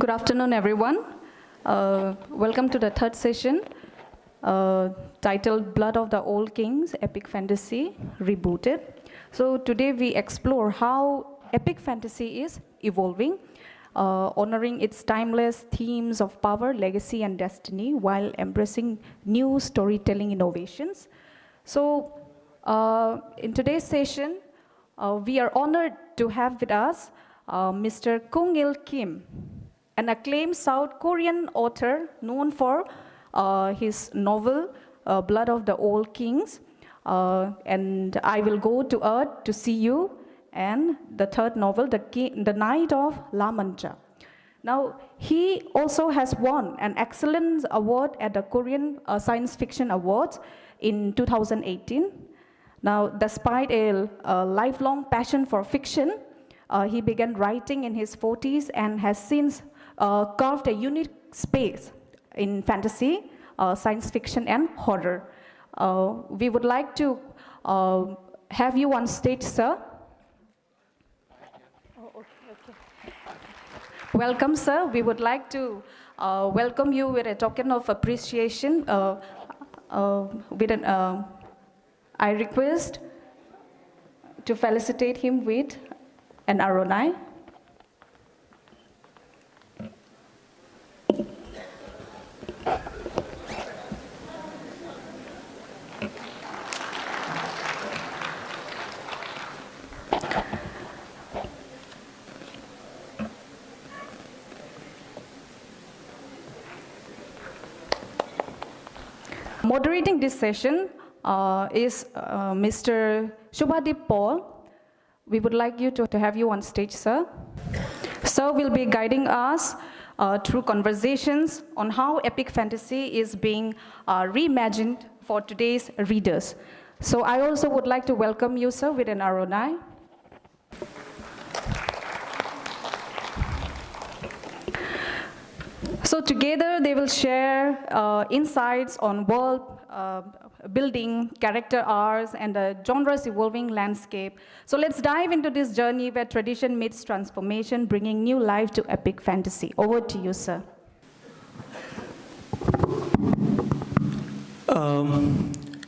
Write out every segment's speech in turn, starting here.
Good afternoon, everyone. Welcome to the third session, titled Blood of the Old Kings, Epic Fantasy, Rebooted. So today we explore how epic fantasy is evolving, honoring its timeless themes of power, legacy, and destiny while embracing new storytelling innovations. So in today's session, we are honored to have with us Mr. Kung Il Kim, an acclaimed South Korean author known for his novel, Blood of the Old Kings, and I Will Go to Earth to See You, and the third novel, The Night of La Mancha. Now, he also has won an Excellence Award at the Korean Science Fiction Awards in 2018. Now, despite a lifelong passion for fiction, he began writing in his 40s and has since carved a unique space in fantasy, science fiction, and horror. We would like to have you on stage, sir. Welcome, sir. We would like to welcome you with a token of appreciation. I request to felicitate him with an Aronai. Moderating this session is Mr. Subhadeep Paul. We would like you to have you on stage, sir. Sir will be guiding us through conversations on how epic fantasy is being reimagined for today's readers. So I also would like to welcome you, sir, with an Aronai. So together they will share insights on world building, character arcs, and the genre's evolving landscape. So let's dive into this journey where tradition meets transformation, bringing new life to epic fantasy. Over to you, sir.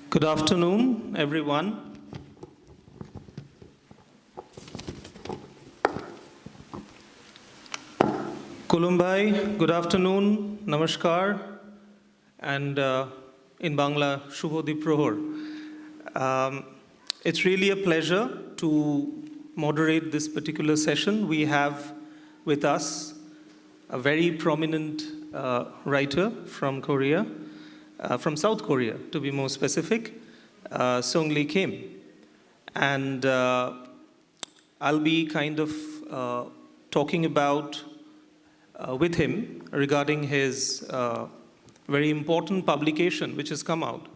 Good afternoon, everyone. Kulumbai, good afternoon, namaskar, and in Bangla, Shubhodip Prohor. It's really a pleasure to moderate this particular session. We have with us a very prominent writer from Korea, from South Korea, to be more specific, Sung Lee Kim. And I'll be kind of talking about with him regarding his very important publication which has come out,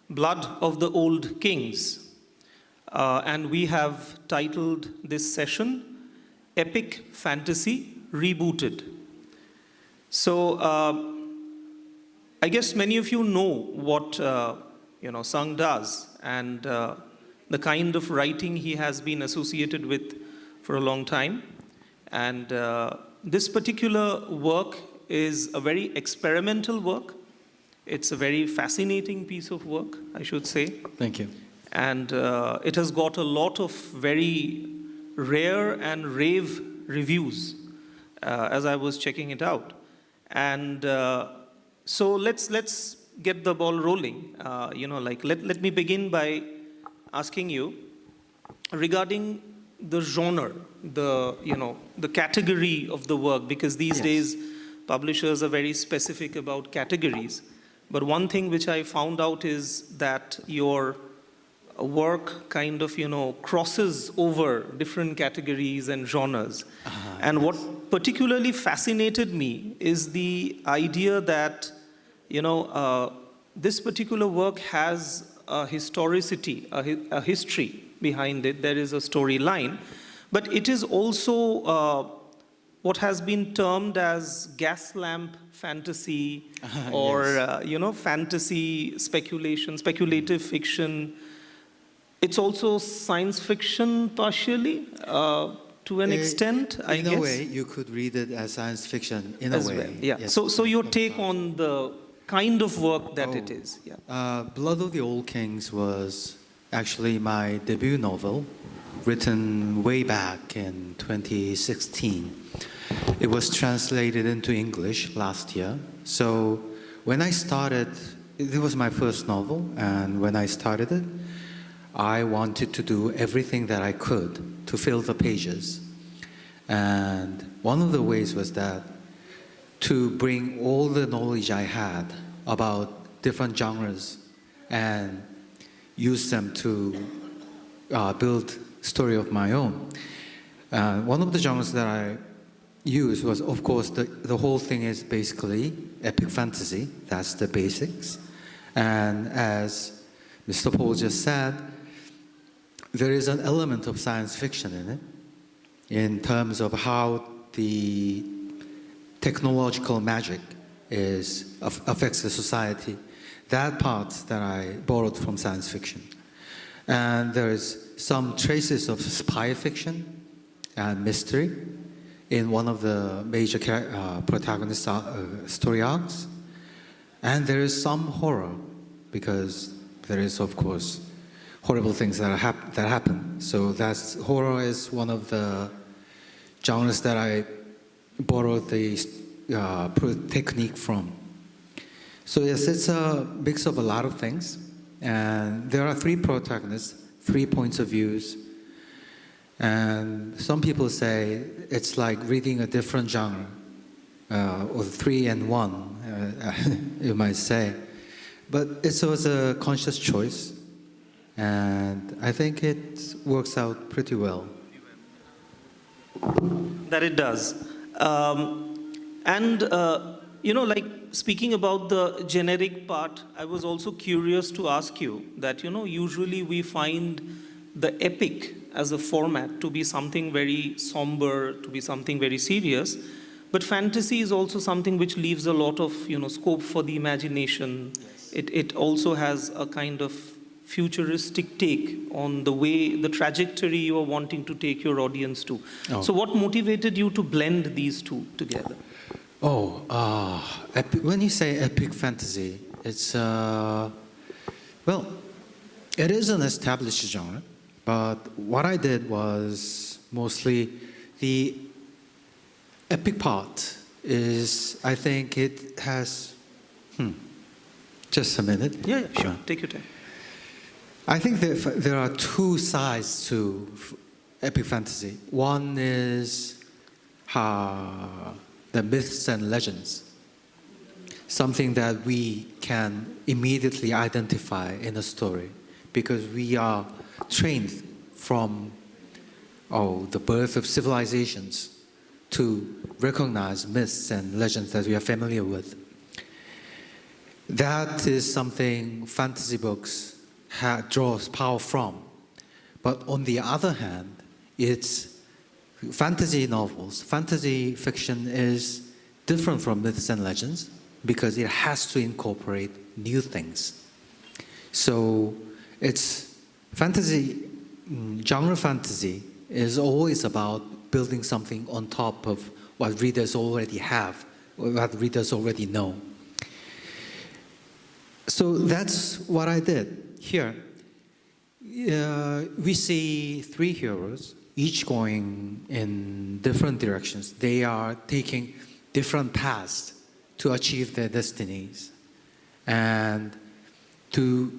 Blood of the Old Kings. And we have titled this session, Epic Fantasy Rebooted. So I guess many of you know what Sung does and the kind of writing he has been associated with for a long time. And this particular work is a very experimental work. It's a very fascinating piece of work, I should say. Thank you. And it has got a lot of very rare and rave reviews as I was checking it out. And so let's get the ball rolling. Let me begin by asking you regarding the genre, the category of the work, because these days publishers are very specific about categories. But one thing which I found out is that your work kind of, crosses over different categories and genres. And what particularly fascinated me is the idea that, this particular work has a historicity, a history behind it. There is a storyline, but it is also what has been termed as gas lamp fantasy, or fantasy speculation, speculative fiction. It's also science fiction partially. to an extent, I guess. In a way, you could read it as science fiction, in As a way. well, yeah. Yes. So your take on the kind of work that it is. Yeah. Blood of the Old Kings was actually my debut novel, written way back in 2016. It was translated into English last year. So when I started, it was my first novel, and when I started it, I wanted to do everything that I could to fill the pages. And one of the ways was that to bring all the knowledge I had about different genres and use them to build story of my own. One of the genres that I used was, of course, the whole thing is basically epic fantasy. That's the basics. And as Mr. Paul just said, there is an element of science fiction in it, in terms of how the technological magic affects the society. That part that I borrowed from science fiction. And there's some traces of spy fiction and mystery in one of the major protagonist story arcs. And there is some horror, because there is, of course, horrible things that happen. So horror is one of the genres that I borrowed the technique from. So yes, it's a mix of a lot of things. And there are 3 protagonists, 3 points of views. And some people say it's like reading a different genre, or 3 in 1, you might say. But it was a conscious choice. And I think it works out pretty well. That it does. Like speaking about the generic part, I was also curious to ask you that, usually we find the epic as a format to be something very somber, to be something very serious. But fantasy is also something which leaves a lot of, scope for the imagination. Yes. It also has a kind of futuristic take on the trajectory you are wanting to take your audience to. Oh. So what motivated you to blend these two together? When you say epic fantasy, it's, well, it is an established genre, but what I did was mostly the epic part is, I think it has, just a minute. Yeah, sure, take your time. I think there are 2 sides to epic fantasy. One is the myths and legends, something that we can immediately identify in a story, because we are trained from the birth of civilizations to recognize myths and legends that we are familiar with. That is something fantasy books draws power from. But on the other hand, it's fantasy novels. Fantasy fiction is different from myths and legends because it has to incorporate new things. So it's fantasy, genre fantasy is always about building something on top of what readers already have, or what readers already know. So that's what I did. Here, we see 3 heroes, each going in different directions. They are taking different paths to achieve their destinies. And to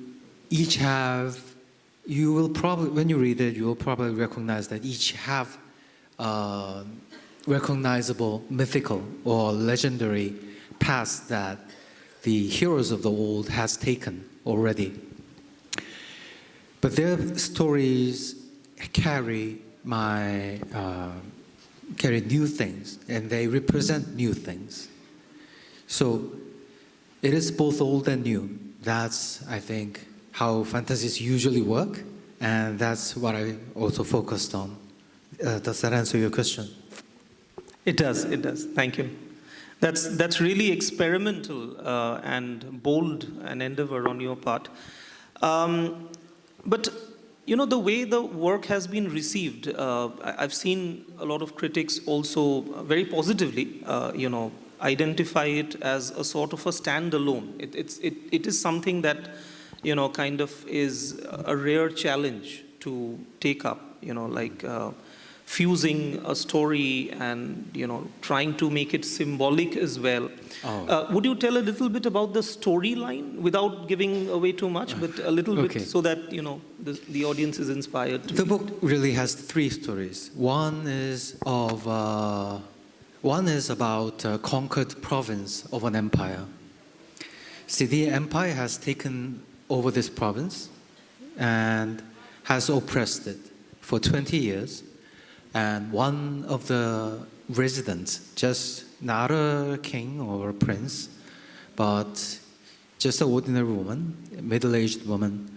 each have, you will probably, when you read it, you will probably recognize that each have recognizable mythical or legendary paths that the heroes of the old has taken already. But their stories carry new things, and they represent new things. So it is both old and new. That's, I think, how fantasies usually work, and that's what I also focused on. Does that answer your question? It does, it does. Thank you. That's really experimental and bold an endeavor on your part. But you know, the way the work has been received, I've seen a lot of critics also very positively, you know, identify it as a sort of a standalone. It is something that, you know, kind of is a rare challenge to take up, you know, like fusing a story and, you know, trying to make it symbolic as well. Oh. Would you tell a little bit about the storyline without giving away too much, but a little Okay. bit so that, you know, the audience is inspired to The read? book really has three stories. One is about a conquered province of an empire. See, the empire has taken over this province and has oppressed it for 20 years. And one of the residents, just not a king or a prince, but just an ordinary woman, a middle-aged woman,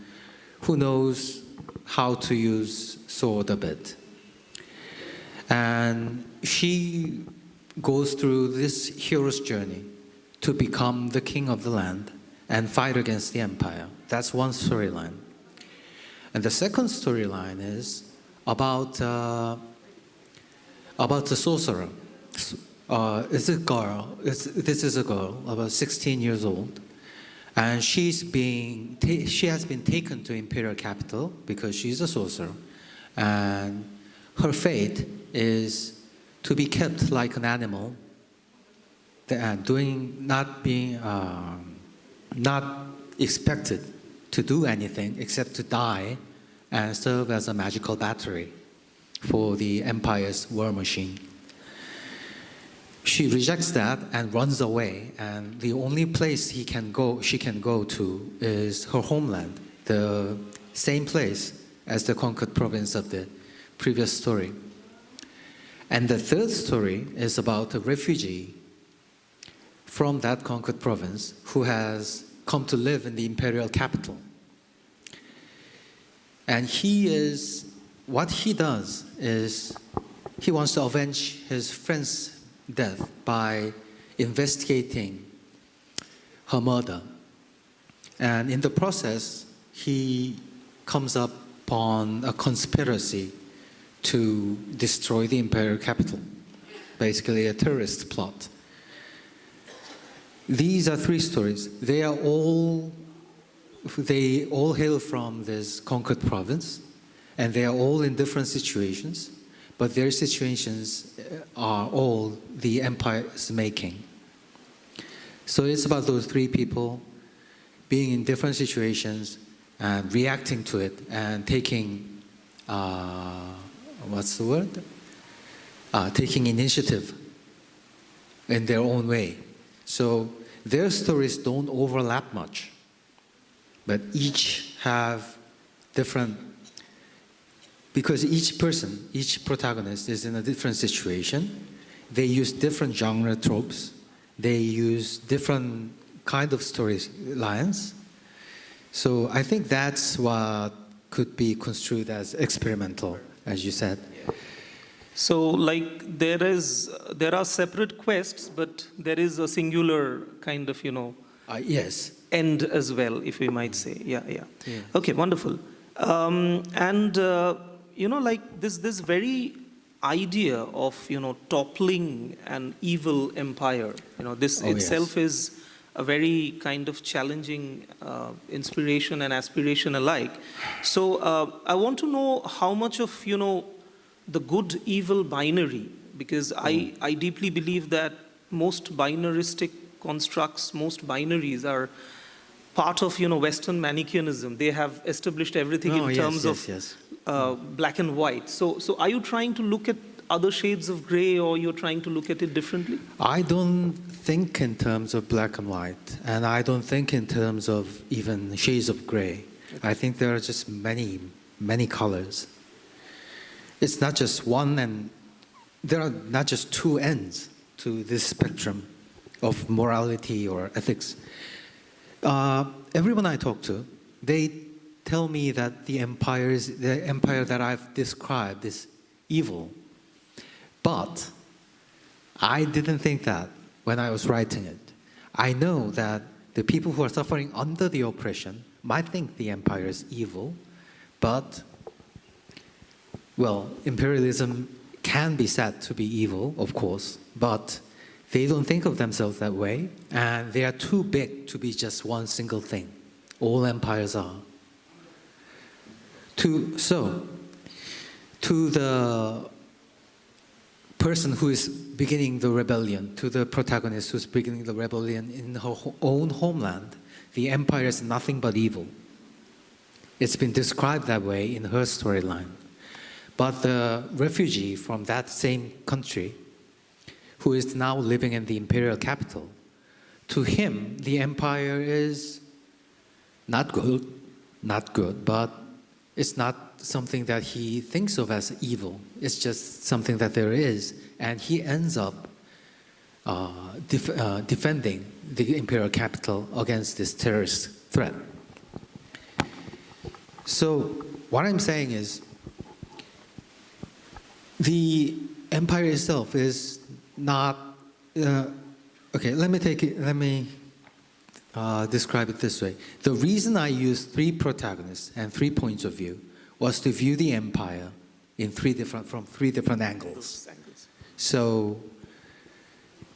who knows how to use sword a bit. And she goes through this hero's journey to become the king of the land and fight against the empire. That's one storyline. And the second storyline is about the sorcerer. It's a girl. This is a girl about 16 years old, and she has been taken to imperial capital because she's a sorcerer, and her fate is to be kept like an animal, not expected to do anything except to die and serve as a magical battery for the empire's war machine. She rejects that and runs away, and the only place she can go to is her homeland, the same place as the conquered province of the previous story. And the third story is about a refugee from that conquered province who has come to live in the imperial capital. And what he does is he wants to avenge his friend's death by investigating her murder. And in the process, he comes upon a conspiracy to destroy the imperial capital, basically a terrorist plot. These are three stories. They all hail from this conquered province, and they are all in different situations, but their situations are all the empire's making. So it's about those three people being in different situations and reacting to it and taking, taking initiative in their own way. So their stories don't overlap much, but each have different, because each protagonist is in a different situation. They use different genre tropes. They use different kind of storylines. So I think that's what could be construed as experimental, as you said. So, like, there are separate quests, but there is a singular kind of, you know, Yes. end as well, if we might say. Yeah. Okay, wonderful. You know, like this very idea of, you know, toppling an evil empire, you know, this itself is a very kind of challenging inspiration and aspiration alike. So I want to know how much of, you know, the good-evil binary, because I deeply believe that most binaristic constructs, most binaries are part of, you know, Western Manichaeanism. They have established everything in terms of black and white. So are you trying to look at other shades of gray, or you're trying to look at it differently? I don't think in terms of black and white, and I don't think in terms of even shades of gray. I think there are just many, many colors. It's not just one, and there are not just two ends to this spectrum of morality or ethics. Everyone I talk to, they tell me that the empire that I've described is evil. But I didn't think that when I was writing it. I know that the people who are suffering under the oppression might think the empire is evil, but Well, imperialism can be said to be evil, of course, but they don't think of themselves that way, and they are too big to be just one single thing. All empires are. To the person who is beginning the rebellion, to the protagonist who's beginning the rebellion in her own homeland, the empire is nothing but evil. It's been described that way in her storyline. But the refugee from that same country, who is now living in the imperial capital, to him, the empire is not good, but it's not something that he thinks of as evil. It's just something that there is, and he ends up defending the imperial capital against this terrorist threat. So what I'm saying is, the empire itself is not. Okay, let me describe it this way. The reason I used 3 protagonists and 3 points of view was to view the empire in from three different angles. So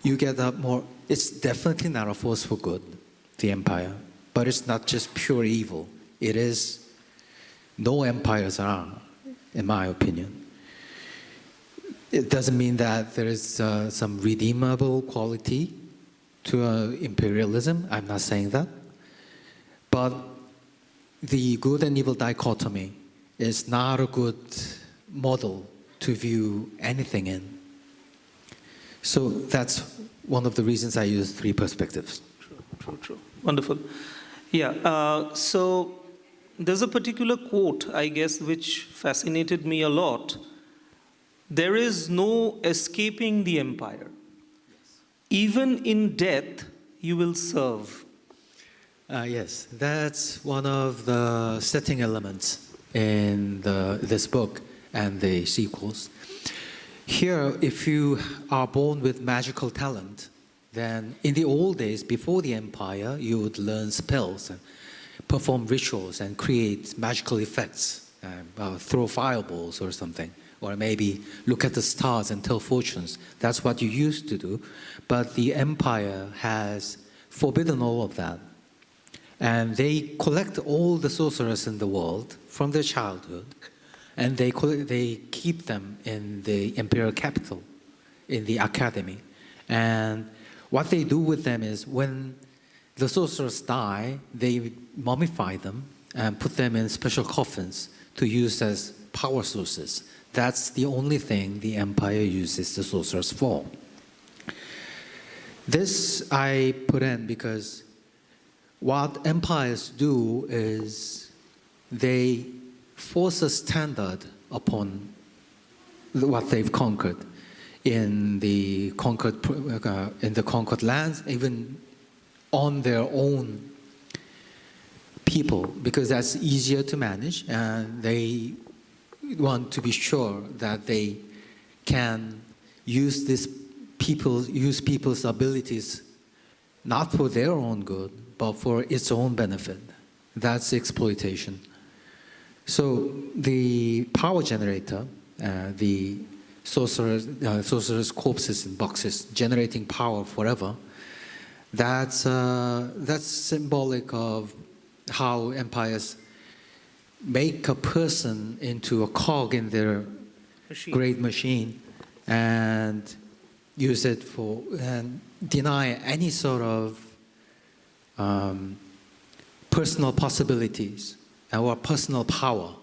you get a more. It's definitely not a force for good, the empire, but it's not just pure evil. It is. No empires are, in my opinion. It doesn't mean that there is some redeemable quality to imperialism. I'm not saying that. But the good and evil dichotomy is not a good model to view anything in. So that's one of the reasons I use 3 perspectives. True. Wonderful. Yeah, so there's a particular quote, I guess, which fascinated me a lot. There is no escaping the empire. Even in death, you will serve. Yes, that's one of the setting elements in this book and the sequels. Here, if you are born with magical talent, then in the old days, before the empire, you would learn spells and perform rituals and create magical effects, throw fireballs or something. Or maybe look at the stars and tell fortunes. That's what you used to do. But the empire has forbidden all of that. And they collect all the sorcerers in the world from their childhood, and they keep them in the imperial capital, in the academy. And what they do with them is when the sorcerers die, they mummify them and put them in special coffins to use as power sources. That's the only thing the empire uses the sorcerers for. This I put in because what empires do is they force a standard upon what they've conquered in the conquered lands, even on their own people, because that's easier to manage, and they want to be sure that they can use people's abilities not for their own good, but for its own benefit. That's exploitation. So the power generator, the sorcerer's corpses in boxes, generating power forever, that's symbolic of how empires make a person into a cog in their great machine and use it for, and deny any sort of personal possibilities or personal power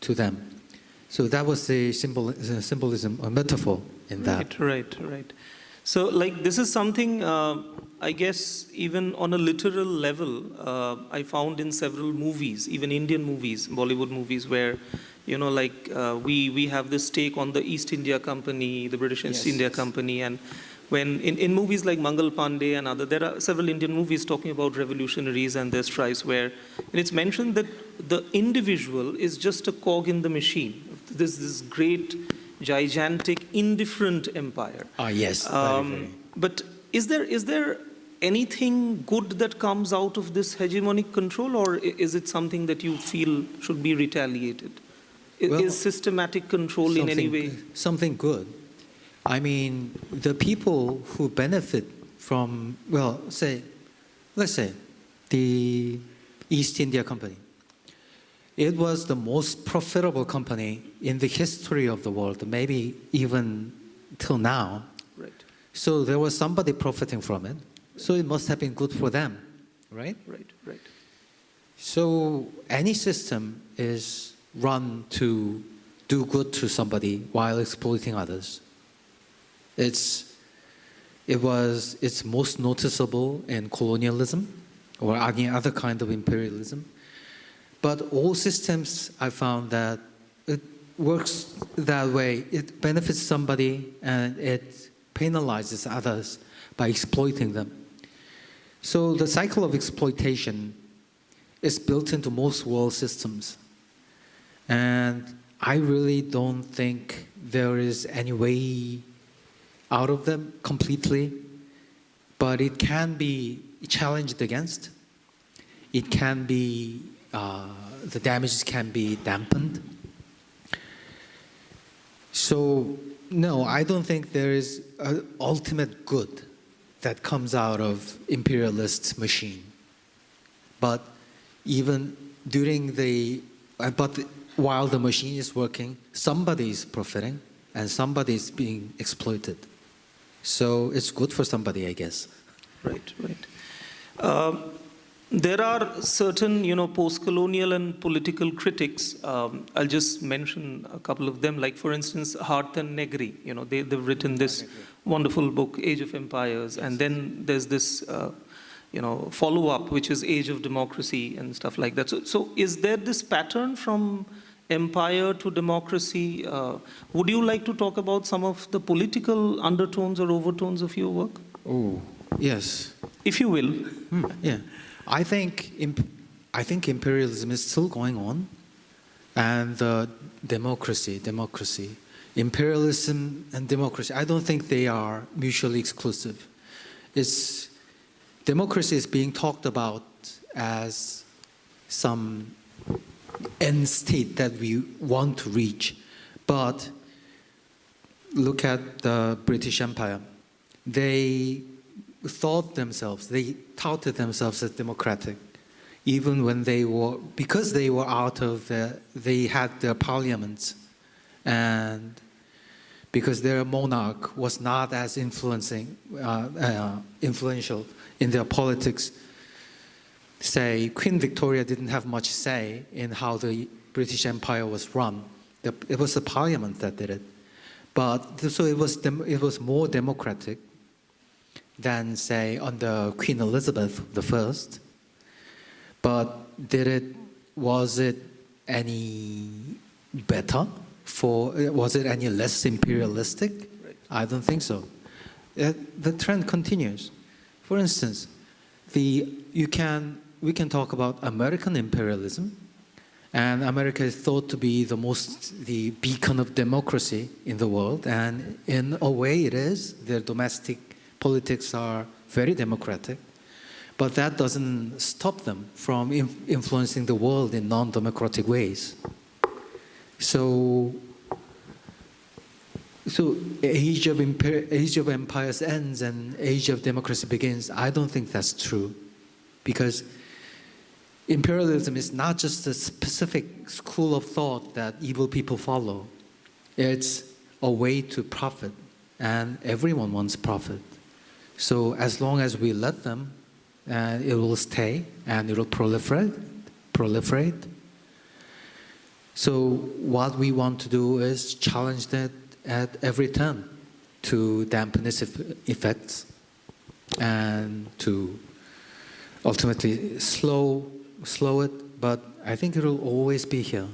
to them. So that was the symbolism, a metaphor in that. Right. So, like, this is something, I guess, even on a literal level, I found in several movies, even Indian movies, Bollywood movies, where, we have this take on the East India Company, the British East India Company, and when in movies like Mangal Pandey and other, there are several Indian movies talking about revolutionaries and their strives where, and it's mentioned that the individual is just a cog in the machine. There's this great, gigantic, indifferent empire. Yes. Very. But is there anything good that comes out of this hegemonic control, or is it something that you feel should be retaliated? Well, Is systematic control in any way? Something good. I mean, the people who benefit from, well, let's say, the East India Company. It was the most profitable company in the history of the world, maybe even till now. Right, So there was somebody profiting from it. So it must have been good for them, right? right. So any system is run to do good to somebody while exploiting others. It's most noticeable in colonialism or any other kind of imperialism. But all systems, I found that it works that way. It benefits somebody and it penalizes others by exploiting them. So the cycle of exploitation is built into most world systems. And I really don't think there is any way out of them completely, but it can be challenged against. It can be, the damages can be dampened. So, no, I don't think there is an ultimate good that comes out of imperialist machine. But even during while the machine is working, somebody is profiting and somebody is being exploited. So it's good for somebody, I guess. Right. There are certain, post-colonial and political critics. I'll just mention a couple of them. Like, for instance, Hart and Negri. They've written this wonderful book, Age of Empires, and then there's this, follow-up, which is Age of Democracy and stuff like that. So is there this pattern from empire to democracy? Would you like to talk about some of the political undertones or overtones of your work? Oh, yes. If you will. Yeah. I think imperialism is still going on, and democracy, imperialism and democracy. I don't think they are mutually exclusive. Democracy is being talked about as some end state that we want to reach, but look at the British Empire. They touted themselves as democratic, even when because they had their parliaments, and because their monarch was not as influential in their politics. Say, Queen Victoria didn't have much say in how the British Empire was run. It was the parliament that did it. So it was more democratic than, say, under Queen Elizabeth I. But was it any better? Was it any less imperialistic? Right. I don't think so. The trend continues. For instance, we can talk about American imperialism, and America is thought to be the beacon of democracy in the world, and in a way it is. Their domestic politics are very democratic, but that doesn't stop them from influencing the world in non-democratic ways. So age of empires ends and age of democracy begins. I don't think that's true, because imperialism is not just a specific school of thought that evil people follow. It's a way to profit, and everyone wants profit. So as long as we let them, it will stay and it will proliferate. So what we want to do is challenge that at every turn to dampen its effects and to ultimately slow it, but I think it will always be here.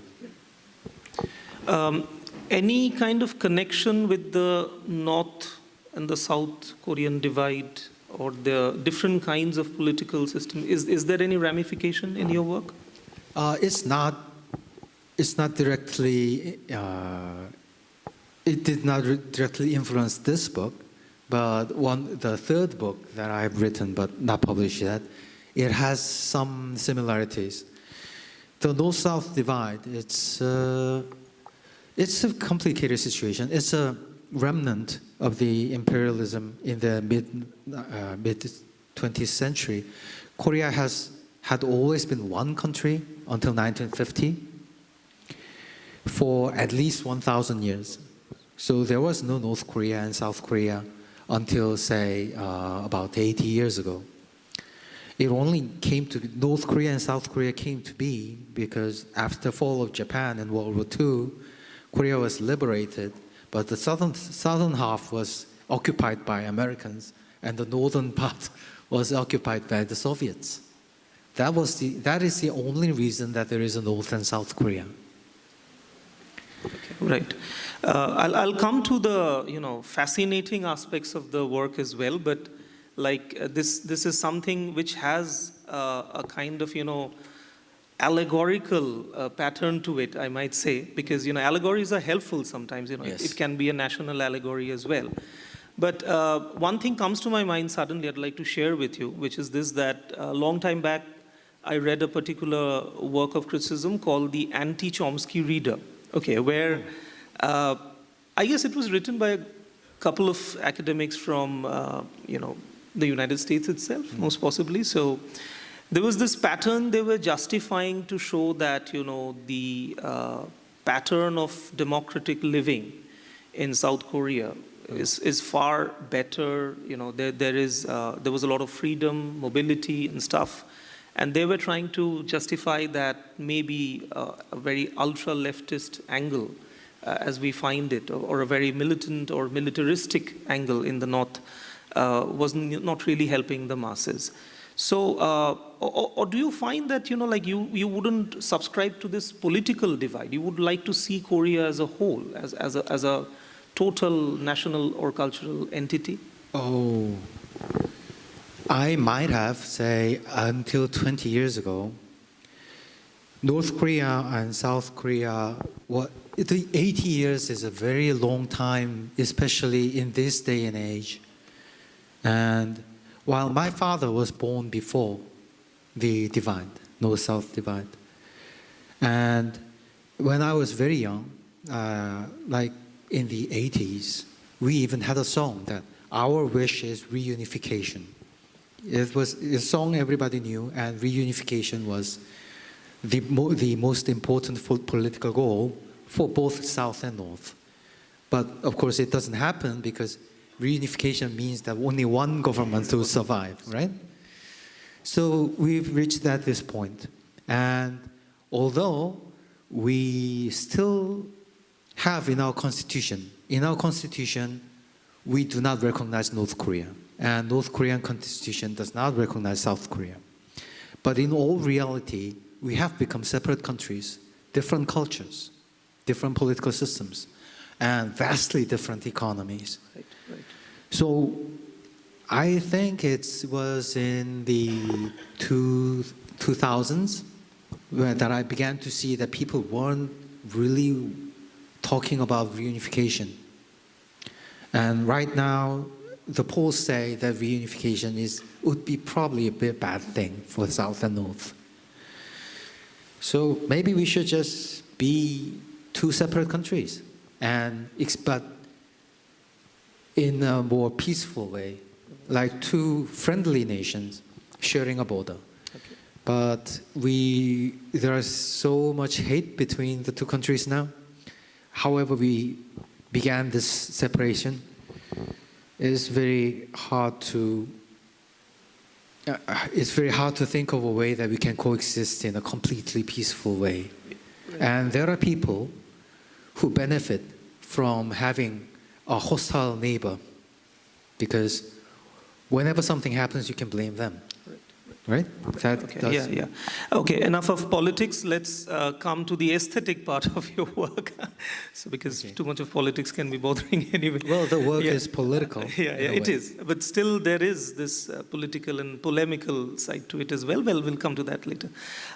Any kind of connection with the North and the South Korean divide, or the different kinds of political system? Is there any ramification in your work? It's not directly. It did not directly influence this book, but the third book that I've written but not published yet, it has some similarities. The North-South divide, It's a complicated situation. It's a remnant of the imperialism in the mid 20th century. Korea had always been one country until 1950 for at least 1,000 years. So there was no North Korea and South Korea until, say, about 80 years ago. It only came to North Korea and South Korea came to be because after the fall of Japan in World War II, Korea was liberated, but the southern half was occupied by Americans, and the northern part was occupied by the Soviets. That is the only reason that there is a North and South Korea. Right. I'll come to the fascinating aspects of the work as well, but this is something which has a kind of allegorical pattern to it, I might say, because allegories are helpful sometimes. Yes. It can be a national allegory as well. But one thing comes to my mind suddenly I'd like to share with you, which is this: that a long time back I read a particular work of criticism called the Anti-Chomsky Reader. Okay, where I guess it was written by a couple of academics from the United States itself, most possibly. So there was this pattern they were justifying to show that the pattern of democratic living in South Korea is far better. There was a lot of freedom, mobility, and stuff. And they were trying to justify that maybe a very ultra-leftist angle, as we find it, or a very militant or militaristic angle in the North, was not really helping the masses. So, or do you find that you wouldn't subscribe to this political divide? You would like to see Korea as a whole, as a total national or cultural entity? Oh, I might have, say, until 20 years ago, North Korea and South Korea, the 80 years is a very long time, especially in this day and age. And while my father was born before the divide, North-South divide, and when I was very young, like in the 80s, we even had a song that our wish is reunification. It was a song everybody knew, and reunification was the most important political goal for both South and North. But of course, it doesn't happen because reunification means that only one government will survive, right? So we've reached at this point. And although we still have in our constitution, we do not recognize North Korea. And North Korean constitution does not recognize South Korea. But in all reality, we have become separate countries, different cultures, different political systems, and vastly different economies. Right. So I think it was in the 2000s that I began to see that people weren't really talking about reunification. And right now, the polls say that reunification would be probably a bit bad thing for South and North. So maybe we should just be two separate countries, but in a more peaceful way, like two friendly nations sharing a border. Okay. But there is so much hate between the two countries now. However we began this separation, it's very hard to think of a way that we can coexist in a completely peaceful way. And there are people who benefit from having a hostile neighbor, because whenever something happens, you can blame them. Right? Yeah. Okay, enough of politics. Let's come to the aesthetic part of your work. So, because too much of politics can be bothering anyway. Well, the work is political. Yeah, it is. But still, there is this political and polemical side to it as well. Well, we'll come to that later.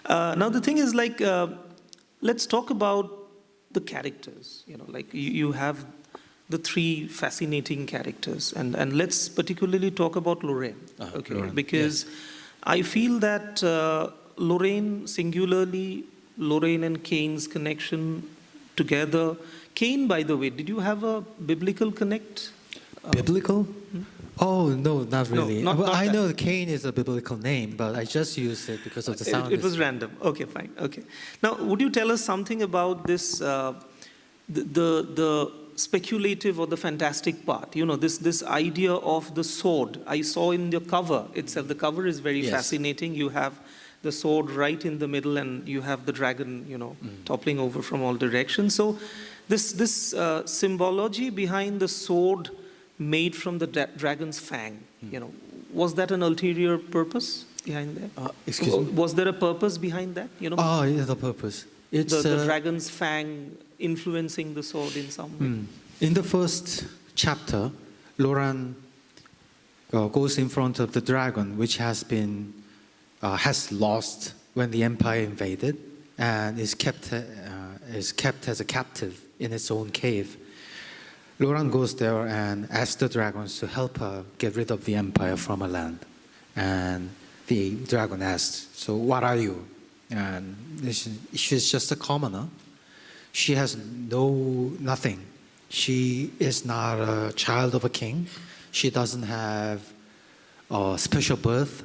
Now, the thing is, let's talk about the characters. You have the three fascinating characters, and let's particularly talk about Lorraine. Okay, Lorraine, because I feel that Lorraine, singularly, Lorraine and King's connection together Cain, by the way, did you have a biblical connect? Biblical? Oh, no, not No, really. not I that. know Cain is a biblical name, but I just used it because of the sound. It was random. Okay, fine. Okay. Now, would you tell us something about this, the speculative or the fantastic part? You know, this idea of the sword. I saw in the cover itself. The cover is very Yes. fascinating. You have the sword right in the middle, and you have the dragon, toppling over from all directions. So, this symbology behind the sword made from the dragon's fang, was that an ulterior purpose behind that? Excuse me? Was there a purpose behind that? Oh, yeah, the purpose. It's the dragon's fang influencing the sword in some way. in the first chapter, Laurent goes in front of the dragon, which has lost when the empire invaded, and is kept as a captive in its own cave. Laurent goes there and asks the dragons to help her get rid of the empire from her land. And the dragon asks, "So what are you?" And she's just a commoner. She has nothing. She is not a child of a king. She doesn't have a special birth.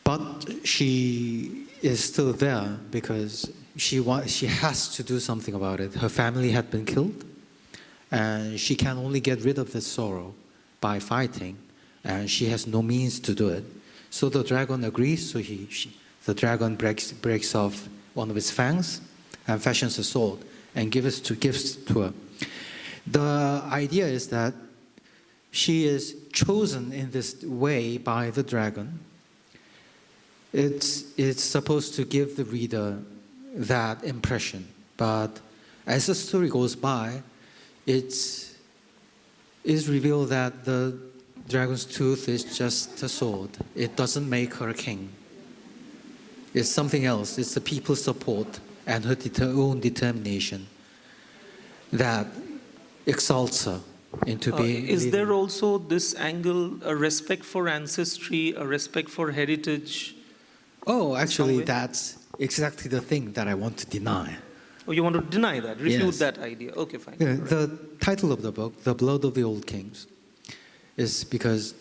But she is still there because she has to do something about it. Her family had been killed, and she can only get rid of the sorrow by fighting, and she has no means to do it. So the dragon agrees. So the dragon breaks off one of its fangs and fashions a sword and gives to her. The idea is that she is chosen in this way by the dragon. It's supposed to give the reader that impression, but as the story goes by, it's revealed that the dragon's tooth is just a sword. It doesn't make her a king. It's something else. It's the people's support and her own determination that exalts her into being. Is there also this angle, a respect for ancestry, a respect for heritage? Oh, actually, way? that's exactly the thing that I want to deny. Oh, you want to deny that, refute Yes. that idea? Okay, fine. Yeah, Right. the title of the book, The Blood of the Old Kings, is because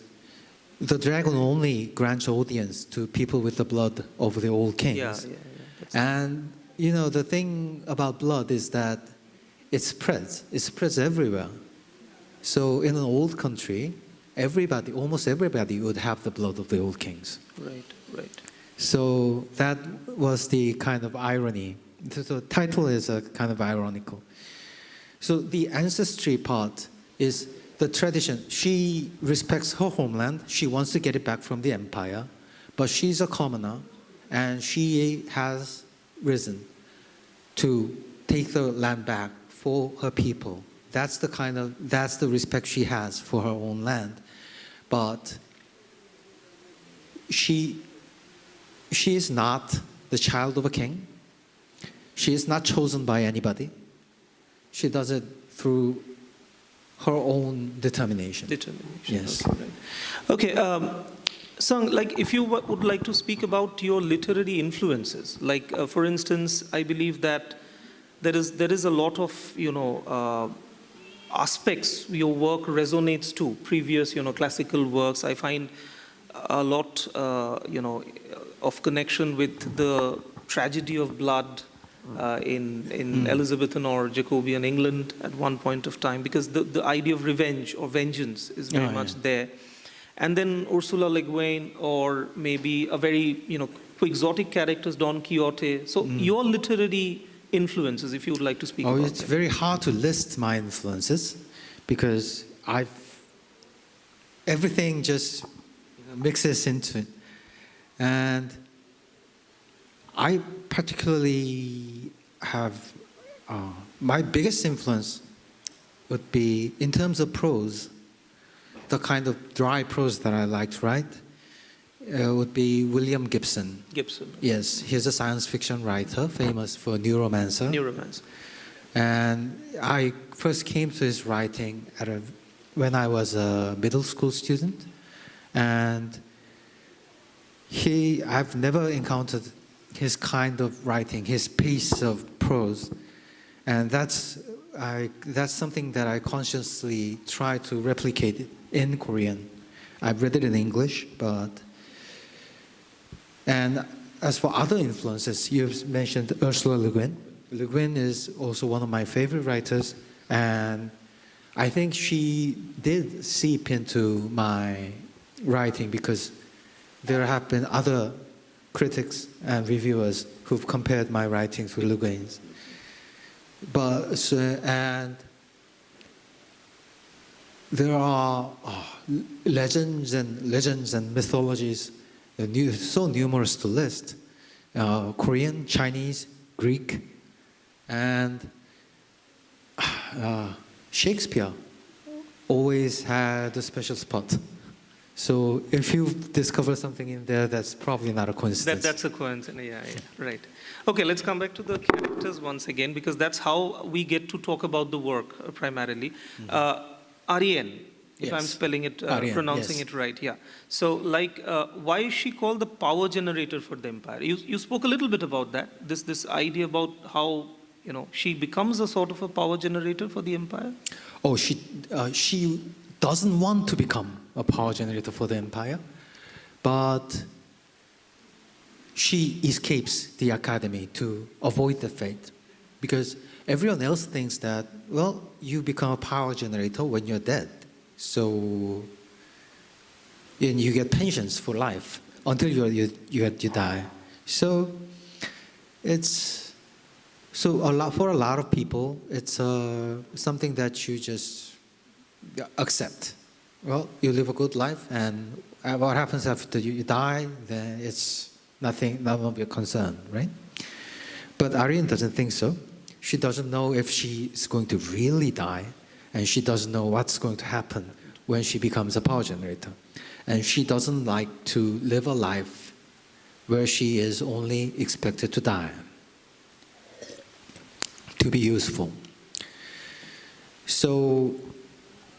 the dragon only grants audience to people with the blood of the old kings. Yeah. That's And, the thing about blood is that it spreads everywhere. So in an old country, almost everybody would have the blood of the old kings. right. So that was the kind of irony. The title is a kind of ironical. So the ancestry part is the tradition. She respects her homeland. She wants to get it back from the empire, but she's a commoner, and she has risen to take the land back for her people. That's the respect she has for her own land. But she is not the child of a king. She is not chosen by anybody. She does it through her own determination. Yes. Okay, Sung, if you would like to speak about your literary influences, for instance, I believe that there is a lot of aspects your work resonates to previous classical works. I find a lot of connection with the tragedy of blood in Elizabethan or Jacobean England at one point of time, because the idea of revenge or vengeance is very much there. And then Ursula Le Guin, or maybe a very quixotic characters, Don Quixote. So your literary influences, if you would like to speak about it's them. very hard to list my influences because everything just mixes into it. And I particularly have, my biggest influence would be, in terms of prose, the kind of dry prose that I like to write, would be William Gibson. Yes, he's a science fiction writer, famous for Neuromancer. And I first came to his writing when I was a middle school student. And I've never encountered his kind of writing, his pace of prose. And that's something that I consciously try to replicate in Korean. I've read it in English, and as for other influences, you've mentioned Ursula Le Guin. Le Guin is also one of my favorite writers, and I think she did seep into my writing because there have been other critics and reviewers who've compared my writings with Le Guin's. And there are legends and mythologies, so numerous to list. Korean, Chinese, Greek, and Shakespeare always had a special spot. So if you discover something in there, that's probably not a coincidence. That's a coincidence, yeah, right. Okay, let's come back to the characters once again, because that's how we get to talk about the work primarily. Arien, if Yes. I'm spelling it, Arien, pronouncing yes. it right, yeah. So, why is she called the power generator for the empire? You spoke a little bit about that, this idea about how, she becomes a sort of a power generator for the empire? Oh, she doesn't want to become a power generator for the empire, but she escapes the academy to avoid the fate, because everyone else thinks that, well, you become a power generator when you're dead, so and you get pensions for life until you die. So for a lot of people, it's something that you just accept. Well, you live a good life, and what happens after you die, then it's nothing, that won't be a concern, right? But Aryan doesn't think so. She doesn't know if she's going to really die, and she doesn't know what's going to happen when she becomes a power generator. And she doesn't like to live a life where she is only expected to die, to be useful. So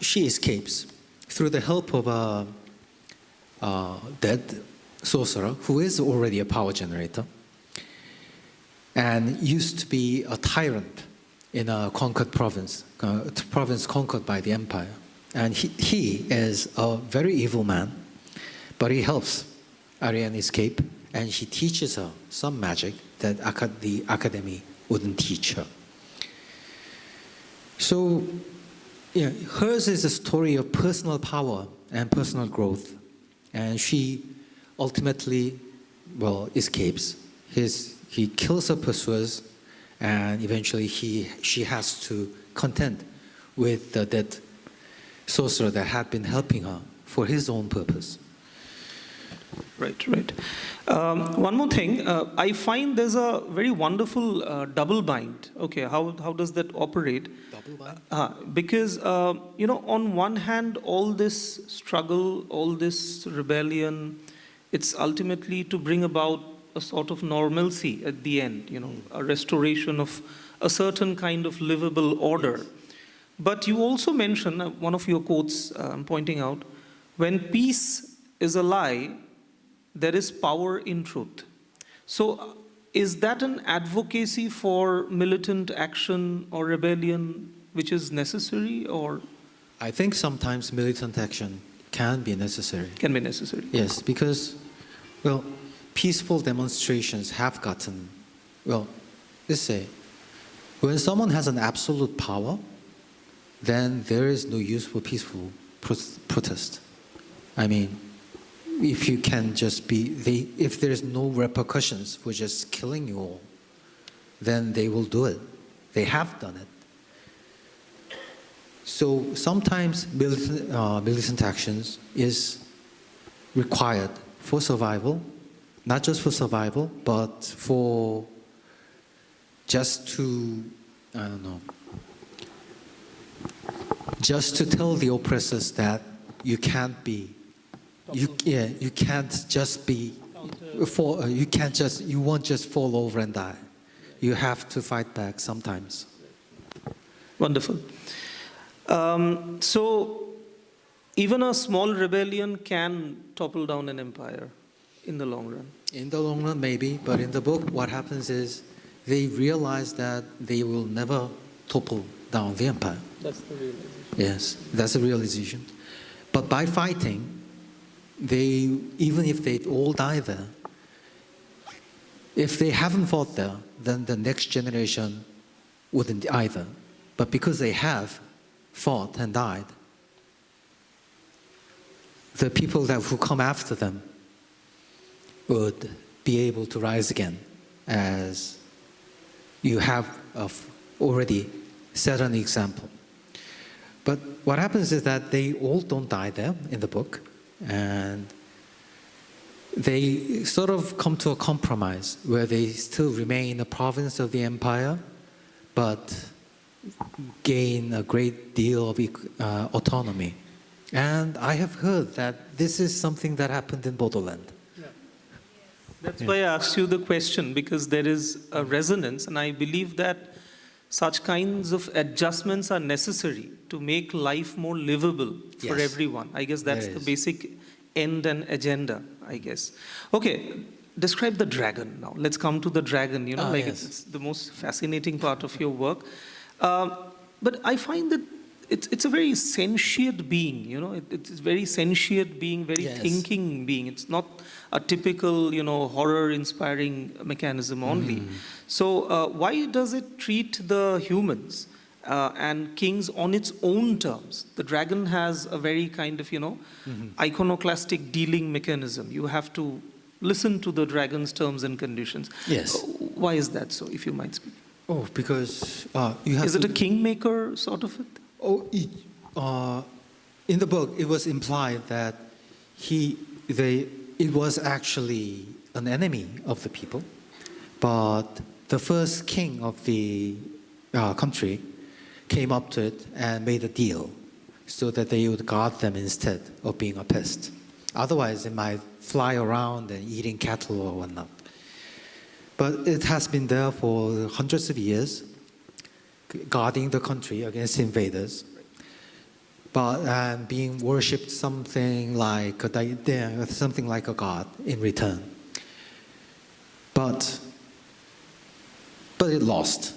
she escapes through the help of a dead sorcerer who is already a power generator and used to be a tyrant in a conquered province, province conquered by the empire. And he is a very evil man, but he helps Aryan escape, and he teaches her some magic that the academy wouldn't teach her. So, yeah, hers is a story of personal power and personal growth, and she ultimately, escapes. He kills her pursuers, and eventually she has to contend with the dead sorcerer that had been helping her for his own purpose. Right. One more thing, I find there's a very wonderful double bind. Okay, how does that operate? Double bind? Because, on one hand, all this struggle, all this rebellion, it's ultimately to bring about a sort of normalcy at the end, a restoration of a certain kind of livable order. Yes. But you also mention, one of your quotes I'm pointing out, when peace is a lie, there is power in truth. So is that an advocacy for militant action or rebellion which is necessary, or? I think sometimes militant action can be necessary. Can be necessary. Yes, because, peaceful demonstrations have gotten, let's say, when someone has an absolute power, then there is no use for peaceful protest. I mean, if you can just if there's no repercussions for just killing you all, then they will do it. They have done it. So sometimes militant actions is required for survival, not just for survival, but for just to, just to tell the oppressors that you can't you won't just fall over and die. You have to fight back sometimes. Wonderful. So even a small rebellion can topple down an empire in the long run. In the long run, maybe, but in the book, what happens is they realized that they will never topple down the empire. That's the realization. Yes, that's a realization. But by fighting, even if they all die there, if they haven't fought there, then the next generation wouldn't either. But because they have fought and died, the people who come after them would be able to rise again, as you have already set an example. But what happens is that they all don't die there in the book, and they sort of come to a compromise where they still remain a province of the empire, but gain a great deal of autonomy. And I have heard that this is something that happened in Bodoland. Yeah. That's why I asked you the question, because there is a resonance, and I believe that such kinds of adjustments are necessary to make life more livable for Yes. everyone. I guess that's There the is. basic end and agenda, I guess. Okay, describe the dragon now. Let's come to the dragon, Yes. it's the most fascinating part of your work. But I find that it's a very sentient being, it's a very sentient being, very Yes. thinking being. It's not a typical, horror-inspiring mechanism only. So why does it treat the humans and kings on its own terms? The dragon has a very kind of, iconoclastic dealing mechanism. You have to listen to the dragon's terms and conditions. Yes. Why is that so, if you might speak? Oh, because you have Is to... it a kingmaker sort of it? Oh, in the book, it was implied that it was actually an enemy of the people, but the first king of the country came up to it and made a deal so that they would guard them instead of being a pest. Otherwise, it might fly around and eating cattle or whatnot. But it has been there for hundreds of years, guarding the country against invaders, but being worshipped something like a god in return. But it lost,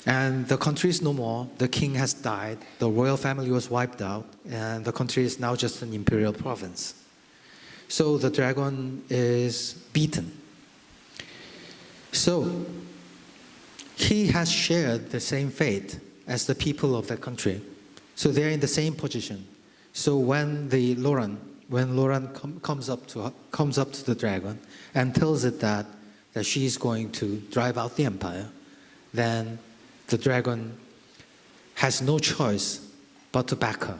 and the country is no more. The king has died. The royal family was wiped out, and the country is now just an imperial province. So the dragon is beaten. So he has shared the same fate as the people of that country. So they're in the same position. So when Lauren comes up to the dragon and tells it that she's going to drive out the empire, then the dragon has no choice but to back her,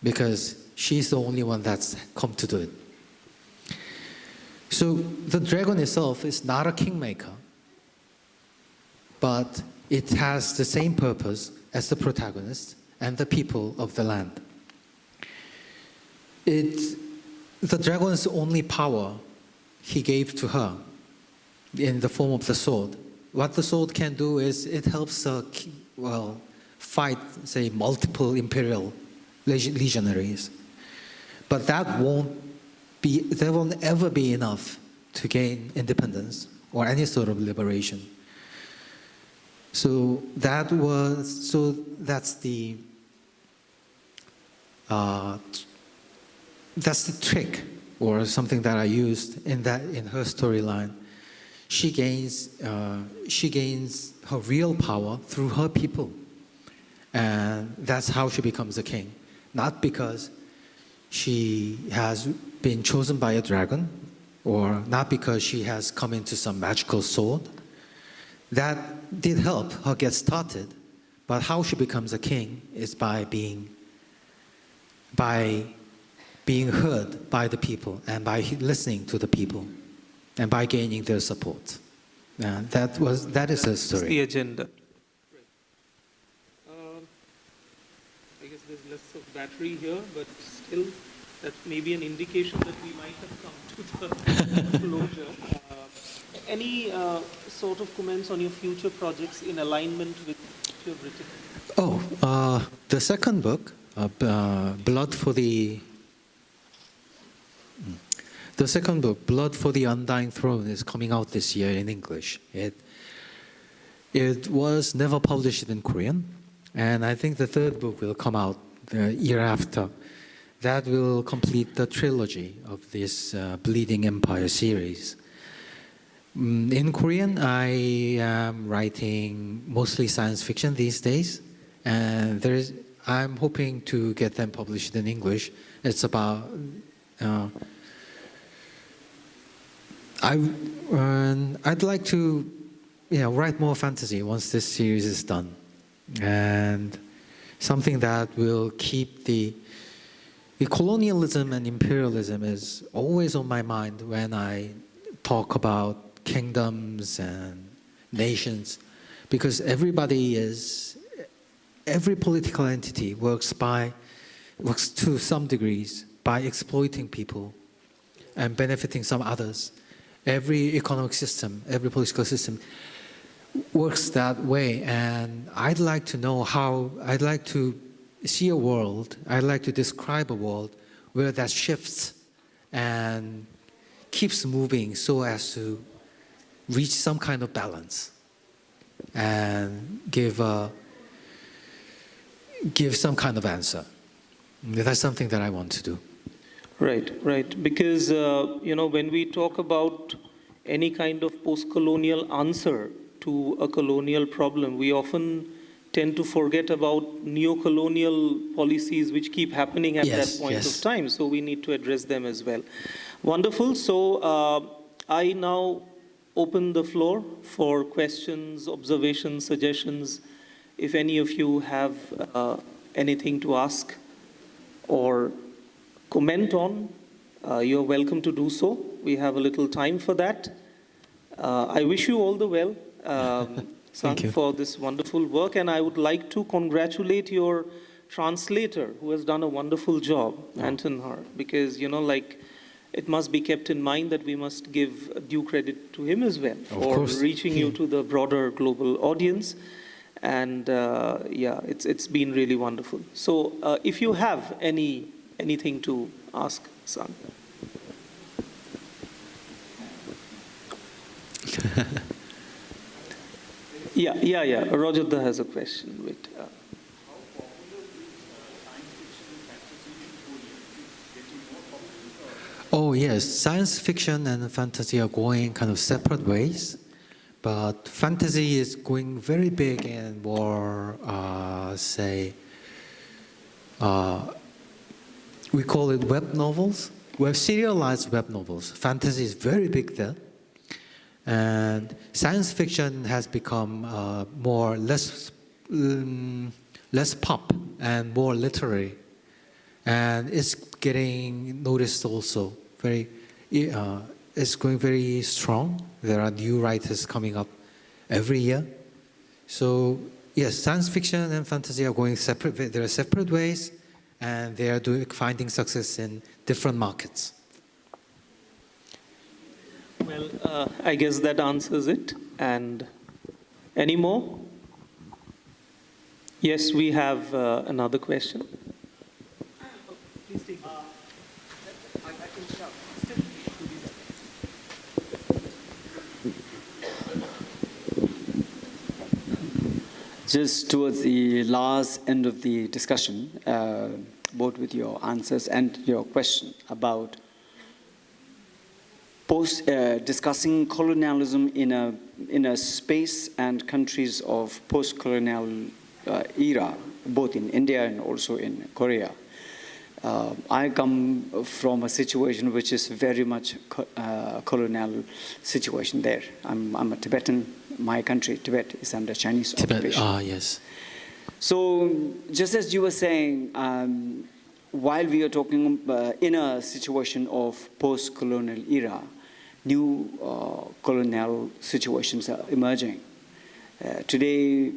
because she's the only one that's come to do it. So the dragon itself is not a kingmaker, but it has the same purpose as the protagonist and the people of the land. The dragon's only power he gave to her in the form of the sword. What the sword can do is it helps her, fight, say, multiple imperial legionaries. But there won't ever be enough to gain independence or any sort of liberation. So that's the trick, or something that I used in her storyline. She gains her real power through her people, and that's how she becomes a king. Not because she has been chosen by a dragon, or not because she has come into some magical sword. That did help her get started, but how she becomes a king is by being heard by the people, and by listening to the people, and by gaining their support. And that is her story. That's the agenda. I guess there's less of battery here, but still, that may be an indication that we might have come to the closure. Any sort of comments on your future projects in alignment with what you've written? The second book, Blood for the Undying Throne, is coming out this year in English. It was never published in Korean, and I think the third book will come out the year after. That will complete the trilogy of this Bleeding Empire series. In Korean, I am writing mostly science fiction these days, and I'm hoping to get them published in English. It's about I'd like to write more fantasy once this series is done, and something that will keep the colonialism and imperialism is always on my mind when I talk about kingdoms and nations, because every political entity works to some degrees by exploiting people and benefiting some others. Every economic system, every political system works that way, and I'd like to see a world, I'd like to describe a world where that shifts and keeps moving so as to reach some kind of balance and give some kind of answer. That's something that I want to do. Right. Because, when we talk about any kind of post-colonial answer to a colonial problem, we often tend to forget about neo-colonial policies which keep happening at that point of time. So we need to address them as well. Wonderful. So I now open the floor for questions, observations, suggestions. If any of you have anything to ask or comment on, you're welcome to do so. We have a little time for that. I wish you all the well, San, for this wonderful work, and I would like to congratulate your translator who has done a wonderful job, Anton Har, because, it must be kept in mind that we must give due credit to him as well for reaching you to the broader global audience. And it's been really wonderful. So if you have anything to ask, San. Yeah. Rajadda has a question. Wait. Oh yes, science fiction and fantasy are going kind of separate ways, but fantasy is going very big and more, we call it web novels, serialized web novels. Fantasy is very big there. And science fiction has become less pop and more literary, and it's getting noticed also. It's going very strong. There are new writers coming up every year. So yes, science fiction and fantasy are going separate. There are separate ways, and they are finding success in different markets. Well, I guess that answers it. And any more? Yes, we have another question. Please take it. Just towards the last end of the discussion, both with your answers and your question about discussing colonialism in a space and countries of post-colonial era, both in India and also in Korea. I come from a situation which is very much colonial situation there. I'm a Tibetan. My country, Tibet, is under Chinese occupation. Yes. So, just as you were saying, while we are talking in a situation of post-colonial era, new colonial situations are emerging. Today,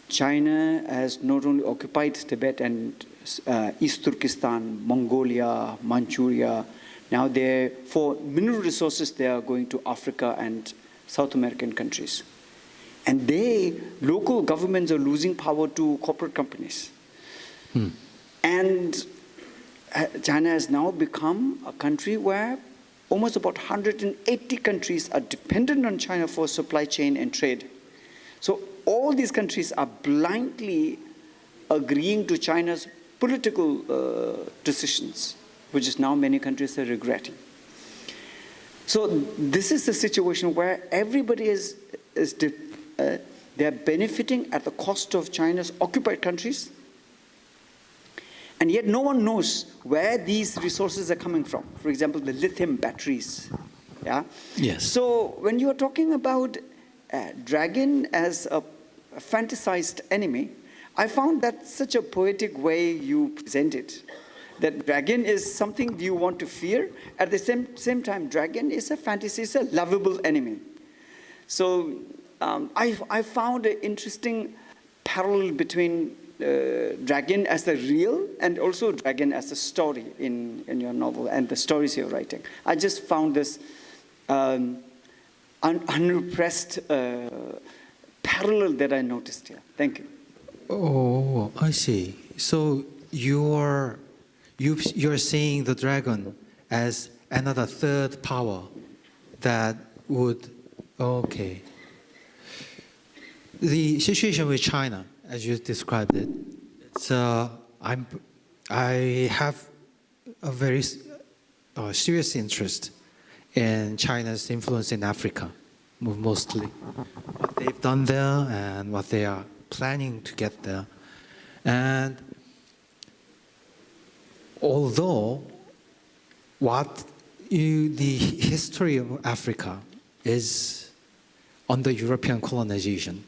China has not only occupied Tibet and East Turkestan, Mongolia, Manchuria. Now, for mineral resources, they are going to Africa and South American countries. And local governments are losing power to corporate companies. And China has now become a country where Almost about 180 countries are dependent on China for supply chain and trade. So all these countries are blindly agreeing to China's political decisions, which is now many countries are regretting. So this is the situation where everybody they're benefiting at the cost of China's occupied countries, and yet no one knows where these resources are coming from. For example, the lithium batteries. Yeah. Yes. So when you are talking about dragon as a fantasized enemy, I found that such a poetic way you present it. That dragon is something you want to fear. At the same time, dragon is a fantasy, it's a lovable enemy. So I found an interesting parallel between dragon as the real and also dragon as a story in your novel and the stories you're writing. I just found this unrepressed parallel that I noticed here. Thank you. Oh, I see. So you're seeing the dragon as another third power that would, okay. The situation with China, as you described it, it's, I have a very serious interest in China's influence in Africa, mostly. What they've done there and what they are planning to get there. And although the history of Africa is under European colonization,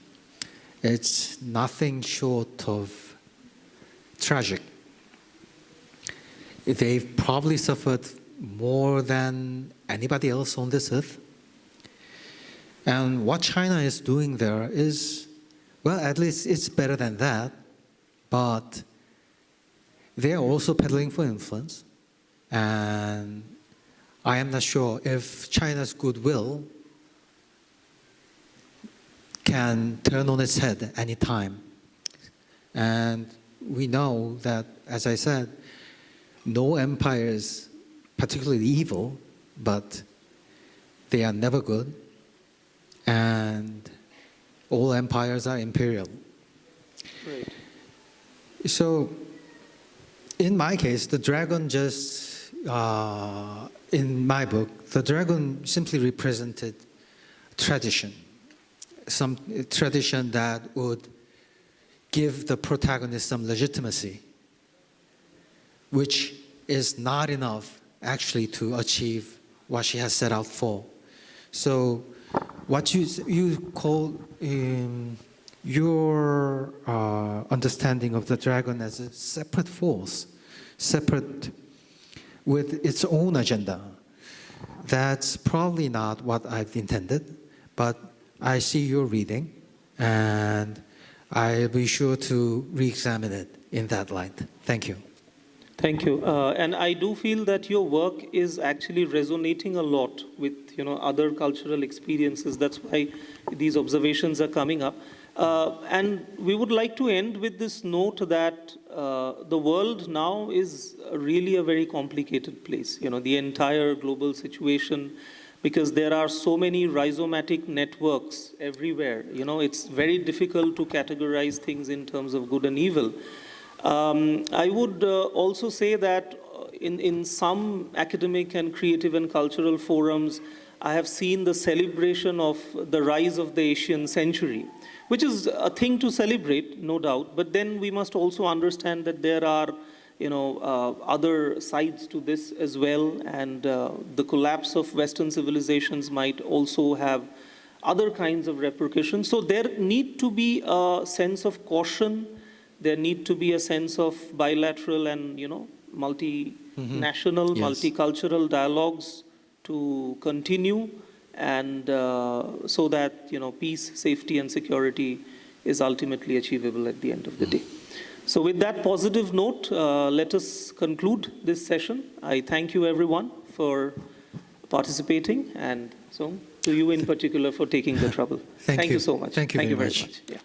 it's nothing short of tragic. They've probably suffered more than anybody else on this earth. And what China is doing there is, well, at least it's better than that, but they are also peddling for influence. And I am not sure if China's goodwill can turn on its head any time. And we know that, as I said, no empire is particularly evil, but they are never good. And all empires are imperial. Right. So, in my case, the dragon just, in my book, the dragon simply represented tradition. Some tradition that would give the protagonist some legitimacy, which is not enough actually to achieve what she has set out for. So what you call your understanding of the dragon as a separate force, separate with its own agenda, that's probably not what I've intended, but I see your reading, and I'll be sure to re-examine it in that light. Thank you. Thank you. And I do feel that your work is actually resonating a lot with other cultural experiences. That's why these observations are coming up. And we would like to end with this note that the world now is really a very complicated place. The entire global situation, because there are so many rhizomatic networks everywhere. It's very difficult to categorize things in terms of good and evil. I would also say that in some academic and creative and cultural forums, I have seen the celebration of the rise of the Asian century, which is a thing to celebrate, no doubt. But then we must also understand that there are other sides to this as well, and the collapse of Western civilizations might also have other kinds of repercussions. So there need to be a sense of caution. There need to be a sense of bilateral and multinational, multicultural dialogues to continue, and so that peace, safety, and security is ultimately achievable at the end of the day. So with that positive note, let us conclude this session. I thank you everyone for participating, and so to you in particular for taking the trouble. Thank you so much. Thank you very much. Yeah.